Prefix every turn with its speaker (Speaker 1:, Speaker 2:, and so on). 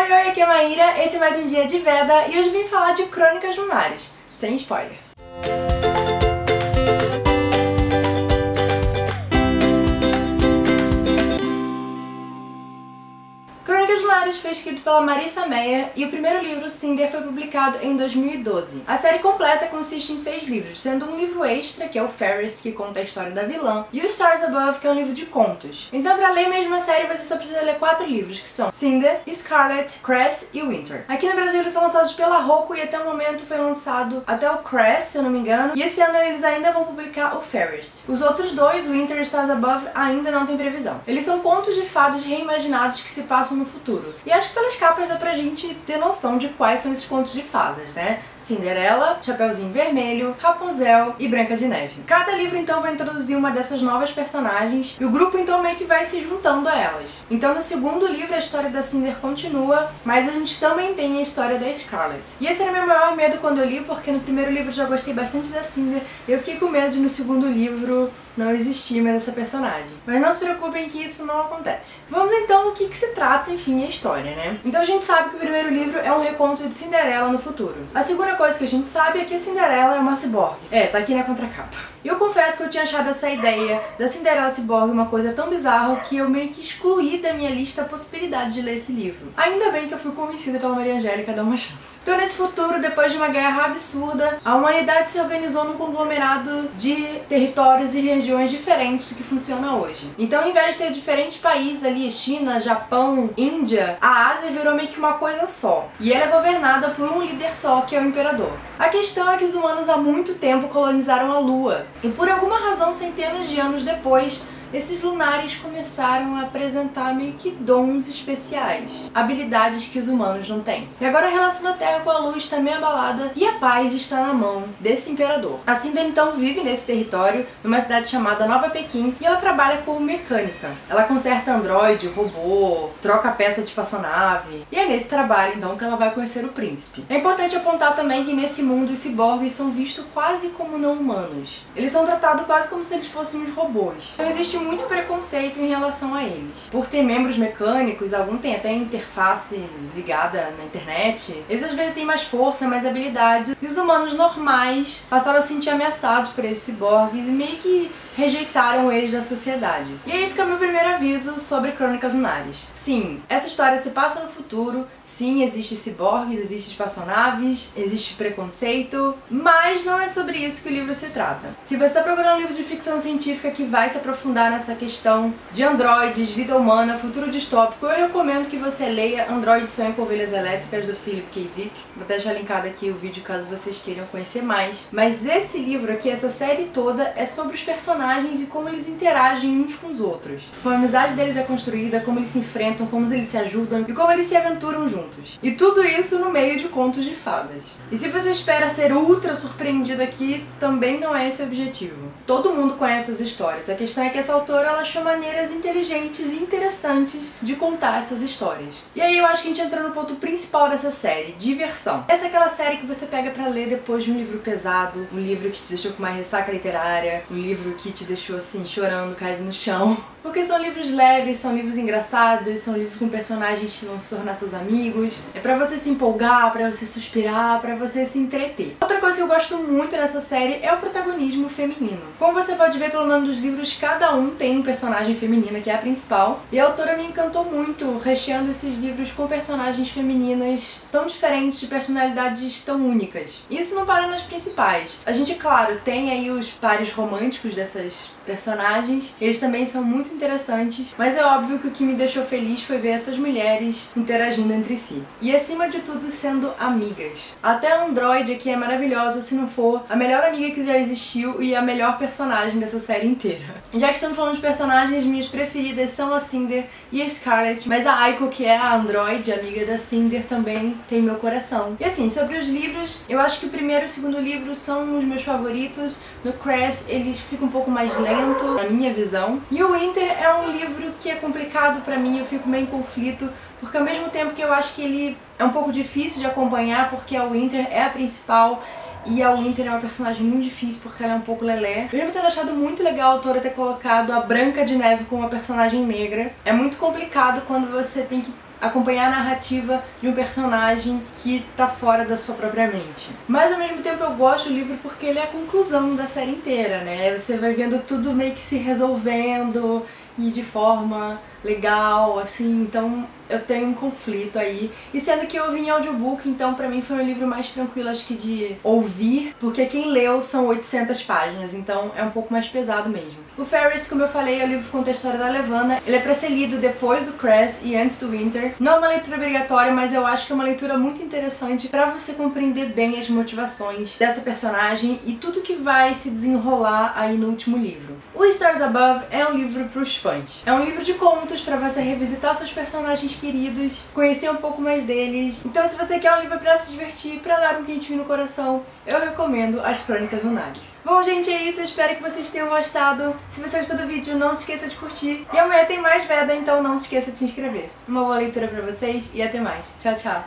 Speaker 1: Oi, aqui é a Maíra, esse é mais um dia de Veda e hoje eu vim falar de Crônicas Lunares, sem spoiler. Crônicas Lunares foi escrito pela Marissa Meyer e o primeiro livro, Cinder, foi publicado em 2012. A série completa consiste em 6 livros, sendo um livro extra, que é o Ferris, que conta a história da vilã, e o Stars Above, que é um livro de contos. Então, pra ler mesmo a série, você só precisa ler 4 livros, que são Cinder, Scarlet, Cress e Winter. Aqui no Brasil eles são lançados pela Roku e até o momento foi lançado até o Cress, se eu não me engano, e esse ano eles ainda vão publicar o Ferris. Os outros dois, Winter e Stars Above, ainda não tem previsão. Eles são contos de fadas reimaginados que se passam no futuro. E acho que pelas capas dá pra gente ter noção de quais são esses contos de fadas, né? Cinderela, Chapeuzinho Vermelho, Rapunzel e Branca de Neve. Cada livro então vai introduzir uma dessas novas personagens e o grupo então meio que vai se juntando a elas. Então no segundo livro a história da Cinder continua, mas a gente também tem a história da Scarlet. E esse era meu maior medo quando eu li, porque no primeiro livro eu já gostei bastante da Cinder e eu fiquei com medo de no segundo livro não existir mais essa personagem. Mas não se preocupem que isso não acontece. Vamos então ao que se trata, enfim, a história, né? Então a gente sabe que o primeiro livro é um reconto de Cinderela no futuro. A segunda coisa que a gente sabe é que a Cinderela é uma ciborgue. Tá aqui na contracapa. E eu confesso que eu tinha achado essa ideia da Cinderela ciborgue uma coisa tão bizarra que eu meio que excluí da minha lista a possibilidade de ler esse livro. Ainda bem que eu fui convencida pela Maria Angélica a dar uma chance. Então nesse futuro, depois de uma guerra absurda, a humanidade se organizou num conglomerado de territórios e regiões diferentes do que funciona hoje. Então ao invés de ter diferentes países ali, China, Japão, Índia, a Ásia virou meio que uma coisa só. E ela é governada por um líder só, que é o Imperador. A questão é que os humanos há muito tempo colonizaram a Lua. E por alguma razão, centenas de anos depois, esses lunares começaram a apresentar meio que dons especiais, habilidades que os humanos não têm. E agora a relação da Terra com a Lua está meio abalada e a paz está na mão desse imperador. A Cinder então vive nesse território, numa cidade chamada Nova Pequim, e ela trabalha como mecânica. Ela conserta androide, robô, troca peça de espaçonave, e é nesse trabalho então que ela vai conhecer o príncipe. É importante apontar também que nesse mundo os ciborgues são vistos quase como não humanos. Eles são tratados quase como se eles fossem uns robôs. Então existe muito preconceito em relação a eles. Por ter membros mecânicos, algum tem até interface ligada na internet, eles às vezes têm mais força, mais habilidades, e os humanos normais passaram a se sentir ameaçados por esses ciborgues e meio que rejeitaram eles da sociedade. E aí fica meu primeiro aviso sobre Crônicas Lunares. Sim, essa história se passa no futuro, sim, existe ciborgues, existe espaçonaves, existe preconceito, mas não é sobre isso que o livro se trata. Se você está procurando um livro de ficção científica que vai se aprofundar nessa questão de androides, vida humana, futuro distópico, eu recomendo que você leia Android Sonho com Ovelhas Elétricas, do Philip K. Dick. Vou deixar linkado aqui o vídeo caso vocês queiram conhecer mais. Mas esse livro aqui, essa série toda, é sobre os personagens e como eles interagem uns com os outros. Como a amizade deles é construída, como eles se enfrentam, como eles se ajudam e como eles se aventuram juntos. E tudo isso no meio de contos de fadas. E se você espera ser ultra surpreendido aqui, também não é esse o objetivo. Todo mundo conhece as histórias. A questão é que essa autora ela achou maneiras inteligentes e interessantes de contar essas histórias. E aí eu acho que a gente entra no ponto principal dessa série, diversão. Essa é aquela série que você pega pra ler depois de um livro pesado, um livro que te deixou com uma ressaca literária, um livro que te deixou assim chorando, caído no chão. Porque são livros leves, são livros engraçados, são livros com personagens que vão se tornar seus amigos. É pra você se empolgar, pra você suspirar, pra você se entreter. Outra coisa que eu gosto muito nessa série é o protagonismo feminino. Como você pode ver pelo nome dos livros, cada um tem um personagem feminina que é a principal. E a autora me encantou muito, recheando esses livros com personagens femininas tão diferentes, de personalidades tão únicas. Isso não para nas principais. A gente, claro, tem aí os pares românticos dessas personagens. Eles também são muito interessantes, mas é óbvio que o que me deixou feliz foi ver essas mulheres interagindo entre si. E acima de tudo, sendo amigas. Até a Android aqui é maravilhosa, se não for a melhor amiga que já existiu e a melhor personagem dessa série inteira. Já que estamos falando de personagens, minhas preferidas são a Cinder e a Scarlet, mas a Aiko, que é a Android, amiga da Cinder, também tem meu coração. E assim, sobre os livros, eu acho que o primeiro e o segundo livro são os meus favoritos. No Cress, eles ficam um pouco mais lento, na minha visão. E o Winter é um livro que é complicado pra mim, eu fico meio em conflito, porque ao mesmo tempo que eu acho que ele é um pouco difícil de acompanhar, porque a Winter é a principal, e a Winter é uma personagem muito difícil porque ela é um pouco lelé. Mesmo tendo achado muito legal a autora ter colocado a Branca de Neve como uma personagem negra, é muito complicado quando você tem que acompanhar a narrativa de um personagem que tá fora da sua própria mente. Mas ao mesmo tempo eu gosto do livro porque ele é a conclusão da série inteira, né? Você vai vendo tudo meio que se resolvendo e de forma legal, assim, então eu tenho um conflito aí. E sendo que eu ouvi em audiobook, então pra mim foi um livro mais tranquilo, acho que de ouvir, porque quem leu são 800 páginas, então é um pouco mais pesado mesmo. O Ferris, como eu falei, é o livro que conta a história da Levana. Ele é pra ser lido depois do Cress e antes do Winter. Não é uma leitura obrigatória, mas eu acho que é uma leitura muito interessante pra você compreender bem as motivações dessa personagem e tudo que vai se desenrolar aí no último livro. O Stars Above é um livro pros fãs. É um livro de contos pra você revisitar seus personagens queridos, conhecer um pouco mais deles. Então se você quer um livro pra se divertir, pra dar um quentinho no coração, eu recomendo As Crônicas Lunares. Bom, gente, é isso. Eu espero que vocês tenham gostado. Se você gostou do vídeo, não se esqueça de curtir. E amanhã tem mais Veda, então não se esqueça de se inscrever. Uma boa leitura pra vocês e até mais. Tchau, tchau!